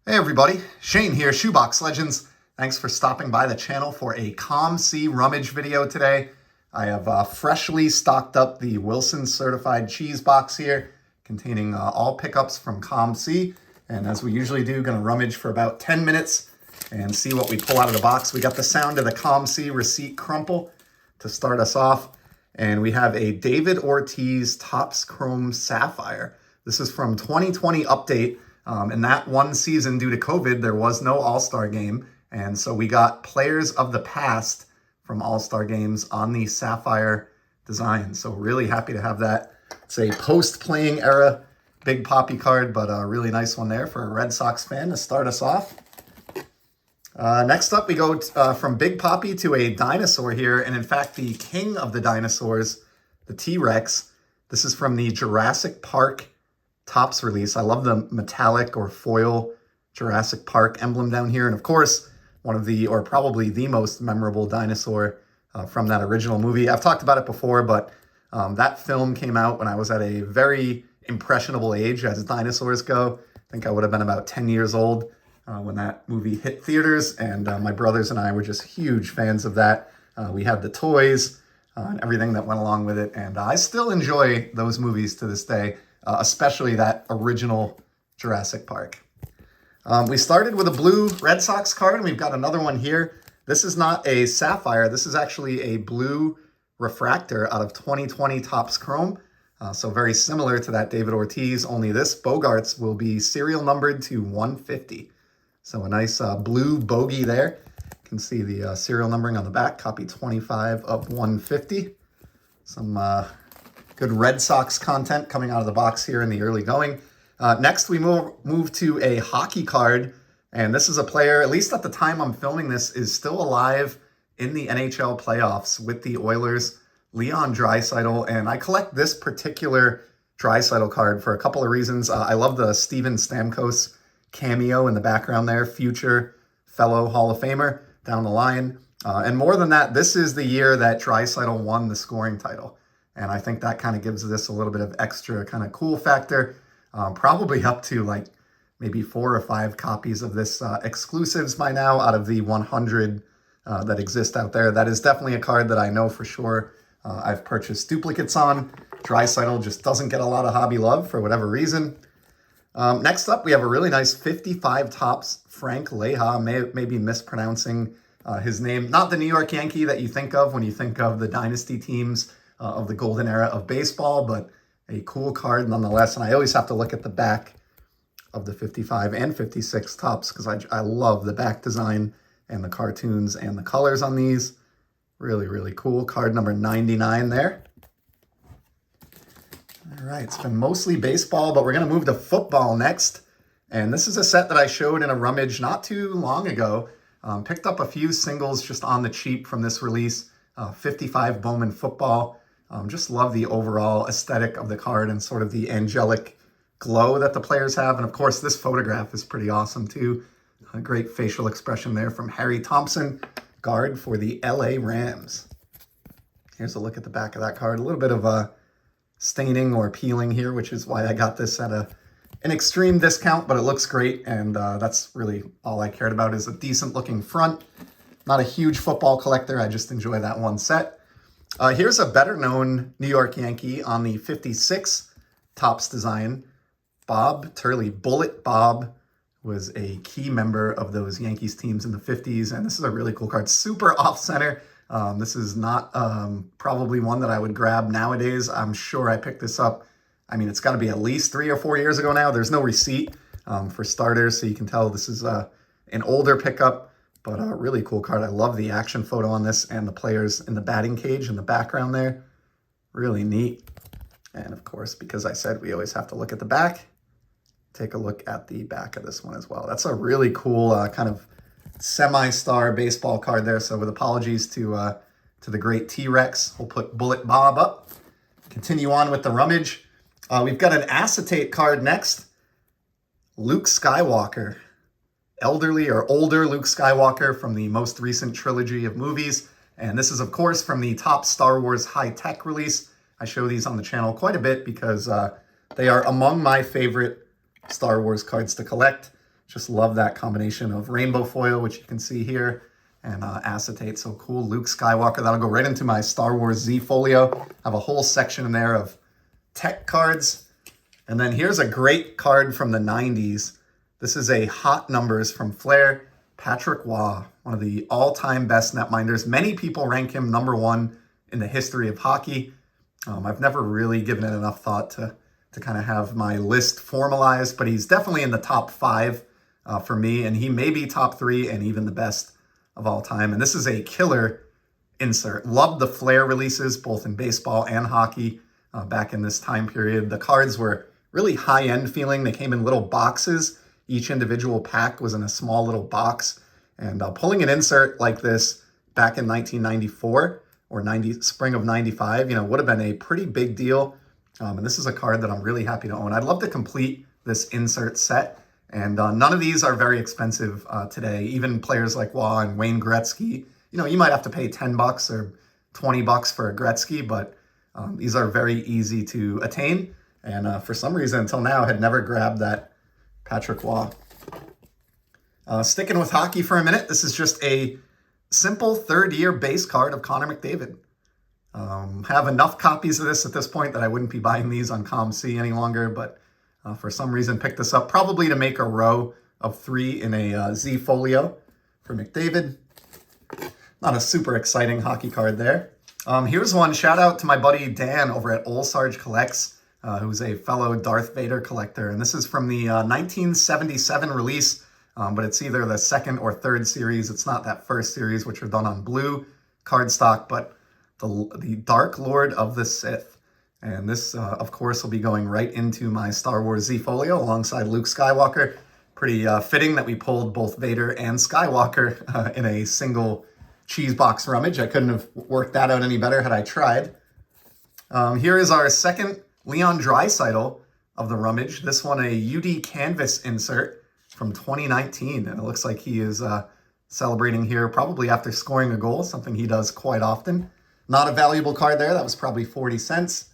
Hey everybody, Shane here, Shoebox Legends. Thanks for stopping by the channel for a COMC rummage video today. I have freshly stocked up the Wilson Certified Cheese box here, containing all pickups from COMC. And as we usually do, gonna rummage for about 10 minutes and see what we pull out of the box. We got the sound of the COMC receipt crumple to start us off. And we have a David Ortiz Topps Chrome Sapphire. This is from 2020 update. In that one season, due to COVID, there was no All-Star game. And so we got players of the past from All-Star games on the Sapphire design. So really happy to have that. It's a post-playing era Big Papi card, but a really nice one there for a Red Sox fan to start us off. Next up, we go from Big Papi to a dinosaur here. And in fact, the king of the dinosaurs, the T-Rex. This is from the Jurassic Park Topps release. I love the metallic or foil Jurassic Park emblem down here. And of course, one of the, or probably the most memorable dinosaur from that original movie. I've talked about it before, but that film came out when I was at a very impressionable age as dinosaurs go. I think I would have been about 10 years old when that movie hit theaters. And my brothers and I were just huge fans of that. We had the toys and everything that went along with it. And I still enjoy those movies to this day. Especially that original Jurassic Park. We started with a blue Red Sox card, and we've got another one here. This is not a sapphire. This is actually a blue refractor out of 2020 Topps Chrome. So very similar to that David Ortiz, only this Bogarts will be serial numbered to 150. So a nice blue bogey there. You can see the serial numbering on the back, copy 25 of 150. Some good Red Sox content coming out of the box here in the early going. Next, we move to a hockey card. And this is a player, at least at the time I'm filming this, is still alive in the NHL playoffs with the Oilers, Leon Draisaitl. And I collect this particular Draisaitl card for a couple of reasons. I love the Steven Stamkos cameo in the background there, future fellow Hall of Famer down the line. And more than that, this is the year that Draisaitl won the scoring title. And I think that kind of gives this a little bit of extra kind of cool factor. Probably up to like maybe 4 or 5 copies of this exclusives by now out of the 100 that exist out there. That is definitely a card that I know for sure I've purchased duplicates on. Draisaitl just doesn't get a lot of hobby love for whatever reason. Next up, we have a really nice 55 Topps Frank Leha. May be mispronouncing his name. Not the New York Yankee that you think of when you think of the dynasty teams of the golden era of baseball, but a cool card nonetheless. And I always have to look at the back of the 55 and 56 Topps because I love the back design and the cartoons and the colors on these. Really, really cool. Card number 99 there. All right, it's been mostly baseball, but we're going to move to football next. And this is a set that I showed in a rummage not too long ago. Picked up a few singles just on the cheap from this release. 55 Bowman football. Just love the overall aesthetic of the card and sort of the angelic glow that the players have. And of course, this photograph is pretty awesome too. A great facial expression there from Harry Thompson, guard for the LA Rams. Here's a look at the back of that card. A little bit of a staining or peeling here, which is why I got this at an extreme discount, but it looks great. And that's really all I cared about is a decent looking front. Not a huge football collector. I just enjoy that one set. Here's a better known New York Yankee on the 56 Topps design. Bob Turley. Bullet Bob was a key member of those Yankees teams in the 50s. And this is a really cool card. Super off center. This is not probably one that I would grab nowadays. I'm sure I picked this up. I mean, it's got to be at least 3 or 4 years ago now. There's no receipt for starters, so you can tell this is an older pickup. But a really cool card. I love the action photo on this and the players in the batting cage in the background there. Really neat. And of course, because I said we always have to look at the back, take a look at the back of this one as well. That's a really cool kind of semi-star baseball card there. So with apologies to the great T-Rex, we'll put Bullet Bob up. Continue on with the rummage. We've got an acetate card next. Luke Skywalker. Elderly or older Luke Skywalker from the most recent trilogy of movies. And this is, of course, from the Topps Star Wars high-tech release. I show these on the channel quite a bit because they are among my favorite Star Wars cards to collect. Just love that combination of rainbow foil, which you can see here, and acetate. So cool. Luke Skywalker. That'll go right into my Star Wars Z folio. I have a whole section in there of tech cards. And then here's a great card from the 90s. This is a Hot Numbers from Flair. Patrick Waugh, one of the all-time best netminders. Many people rank him #1 in the history of hockey. I've never really given it enough thought to kind of have my list formalized, but he's definitely in the top 5 for me, and he may be top 3 and even the best of all time. And this is a killer insert. Loved the Flair releases, both in baseball and hockey back in this time period. The cards were really high-end feeling. They came in little boxes. Each individual pack was in a small little box. And pulling an insert like this back in 1994 or spring of 95, would have been a pretty big deal. And this is a card that I'm really happy to own. I'd love to complete this insert set. And none of these are very expensive today. Even players like Waugh and Wayne Gretzky, you might have to pay $10 or $20 for a Gretzky, but these are very easy to attain. And for some reason, until now, I had never grabbed that Patrick Waugh. Sticking with hockey for a minute, this is just a simple third-year base card of Connor McDavid. Have enough copies of this at this point that I wouldn't be buying these on COMC any longer, but for some reason picked this up, probably to make a row of 3 in a Z folio for McDavid. Not a super exciting hockey card there. Here's one. Shout out to my buddy Dan over at Old Sarge Collects, who's a fellow Darth Vader collector. And this is from the 1977 release, but it's either the 2nd or 3rd series. It's not that first series, which are done on blue cardstock, but the Dark Lord of the Sith. And this, of course, will be going right into my Star Wars Z folio alongside Luke Skywalker. Pretty fitting that we pulled both Vader and Skywalker in a single cheese box rummage. I couldn't have worked that out any better had I tried. Here is our second Leon Draisaitl of the rummage. This one, a UD Canvas insert from 2019. And it looks like he is celebrating here probably after scoring a goal, something he does quite often. Not a valuable card there. That was probably 40 cents.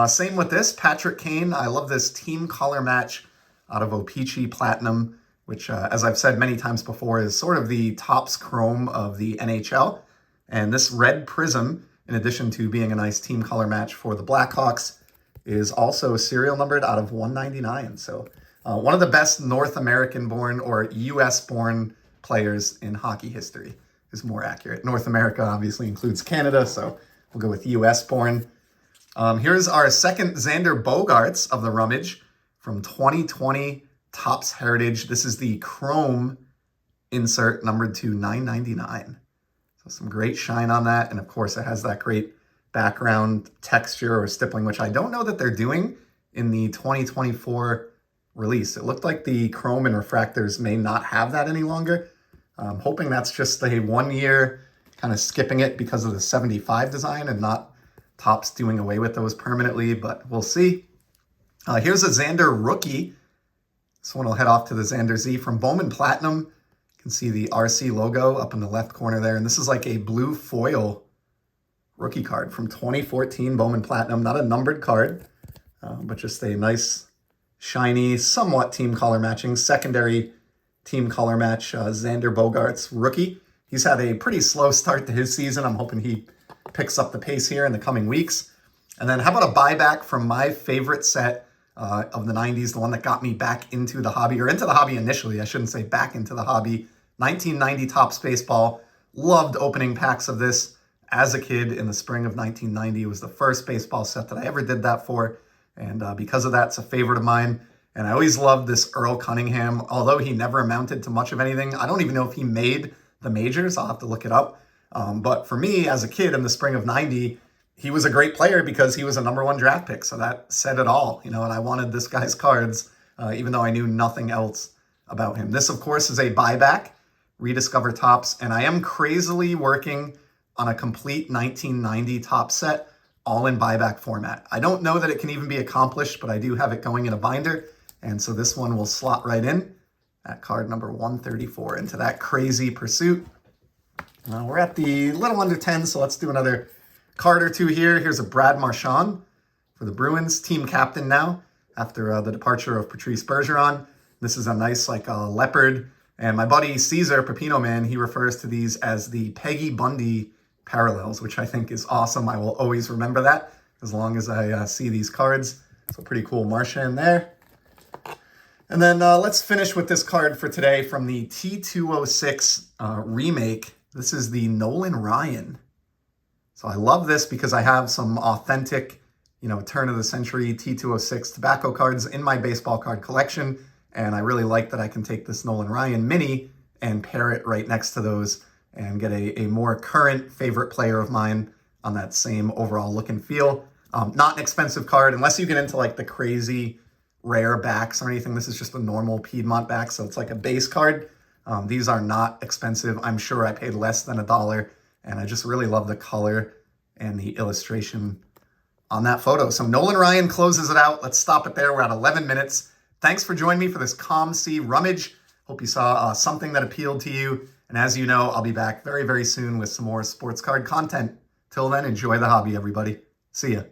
Same with this, Patrick Kane. I love this team color match out of O-Pee-Chee Platinum, which, as I've said many times before, is sort of the Topps Chrome of the NHL. And this red prism, in addition to being a nice team color match for the Blackhawks, is also serial numbered out of 199. So one of the best North American-born or U.S.-born players in hockey history is more accurate. North America obviously includes Canada, so we'll go with U.S.-born. Here's our second Xander Bogaerts of the rummage from 2020 Topps Heritage. This is the Chrome insert numbered to 999. So some great shine on that. And of course, it has that great background texture or stippling, which I don't know that they're doing in the 2024 release. It looked like the Chrome and refractors may not have that any longer. I'm hoping that's just a 1 year kind of skipping it because of the 75 design and not Topps doing away with those permanently, but we'll see. Here's a Xander rookie. This one will head off to the Xander Z from Bowman Platinum. You can see the RC logo up in the left corner there. And this is like a blue foil rookie card from 2014 Bowman Platinum. Not a numbered card, but just a nice, shiny, somewhat team color matching, secondary team color match Xander Bogaerts rookie. He's had a pretty slow start to his season. I'm hoping he picks up the pace here in the coming weeks. And then how about a buyback from my favorite set of the 90s, the one that got me back into the hobby, or into the hobby initially, I shouldn't say back into the hobby, 1990 Topps Baseball. Loved opening packs of this as a kid in the spring of 1990. It was the first baseball set that I ever did that for, and because of that, it's a favorite of mine. And I always loved this Earl Cunningham, although he never amounted to much of anything. I don't even know if he made the majors. I'll have to look it up. But for me, as a kid in the spring of 90, he was a great player because he was a #1 draft pick. So that said it all, and I wanted this guy's cards, even though I knew nothing else about him. This, of course, is a buyback, Rediscover Topps, and I am crazily working on a complete 1990 Topps set, all in buyback format. I don't know that it can even be accomplished, but I do have it going in a binder. And so this one will slot right in at card number 134 into that crazy pursuit. We're at the little under 10, so let's do another card or two here. Here's a Brad Marchand for the Bruins, team captain now after the departure of Patrice Bergeron. This is a nice like leopard. And my buddy Caesar Pepino Man, he refers to these as the Peggy Bundy parallels, which I think is awesome. I will always remember that as long as I see these cards. So pretty cool Marchand there. And then let's finish with this card for today from the T206 remake. This is the Nolan Ryan. So I love this because I have some authentic, turn of the century T206 tobacco cards in my baseball card collection. And I really like that I can take this Nolan Ryan mini and pair it right next to those and get a more current favorite player of mine on that same overall look and feel. Not an expensive card unless you get into like the crazy rare backs or anything. This is just a normal Piedmont back, so it's like a base card. These are not expensive. I'm sure I paid less than $1, and I just really love the color and the illustration on that photo. So Nolan Ryan closes it out. Let's stop it there. We're at 11 minutes. Thanks for joining me for this COMC rummage. Hope you saw something that appealed to you. And as you know, I'll be back very, very soon with some more sports card content. Till then, enjoy the hobby, everybody. See ya.